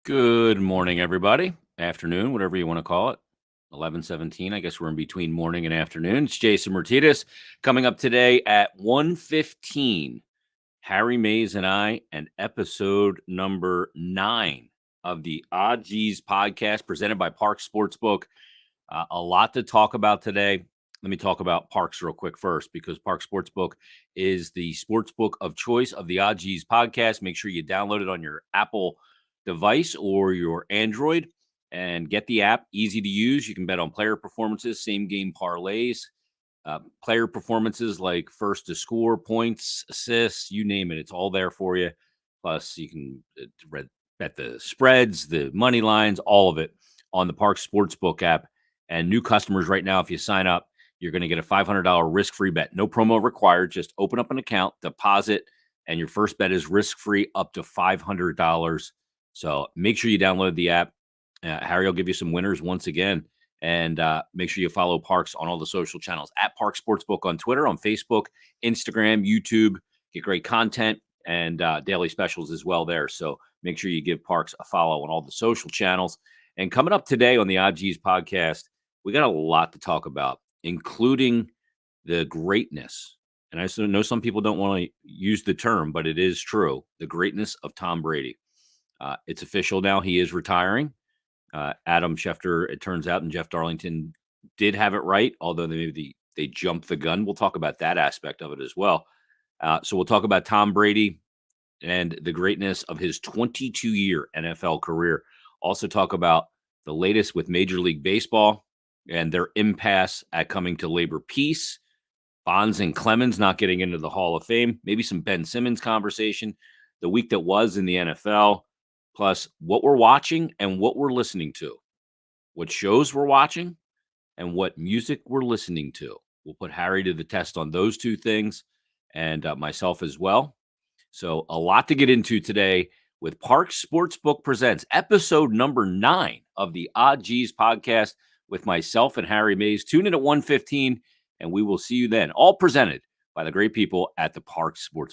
Good morning, everybody. Afternoon, whatever you want to call it. 11:17. I guess we're in between morning and afternoon. It's Jason Myrtetus coming up today at 1:15. Harry Mays and I, and episode number 9 of the Odd G's podcast presented by Parx Sportsbook. A lot to talk about today. Let me talk about Parx real quick first, because Parx Sportsbook is the sportsbook of choice of the Odd G's podcast. Make sure you download it on your Apple device or your Android and get the app. Easy to use. You can bet on player performances, same game parlays, player performances like first to score, points, assists, you name it. It's all there for you. Plus, you can bet the spreads, the money lines, all of it on the Parx Sportsbook app. And new customers right now, if you sign up, you're going to get a $500 risk-free bet. No promo required. Just open up an account, deposit, and your first bet is risk-free up to $500. So make sure you download the app. Harry will give you some winners once again. And make sure you follow Parx on all the social channels at Parx Sportsbook on Twitter, on Facebook, Instagram, YouTube. Get great content and daily specials as well there. So make sure you give Parx a follow on all the social channels. And coming up today on the Odd G's podcast, we got a lot to talk about, including the greatness. And I know some people don't want to use the term, but it is true. The greatness of Tom Brady. It's official now. He is retiring. Adam Schefter, it turns out, and Jeff Darlington did have it right, although they jumped the gun. We'll talk about that aspect of it as well. So we'll talk about Tom Brady and the greatness of his 22-year NFL career. Also talk about the latest with Major League Baseball and their impasse at coming to labor peace. Bonds and Clemens not getting into the Hall of Fame. Maybe some Ben Simmons conversation. The week that was in the NFL. Plus what we're watching and what we're listening to. What shows we're watching and what music we're listening to. We'll put Harry to the test on those two things, and myself as well. So a lot to get into today with Parx Sportsbook Presents, episode number 9 of the Odd G's podcast with myself and Harry Mays. Tune in at 1:15, and we will see you then. All presented by the great people at the Parx Sportsbook.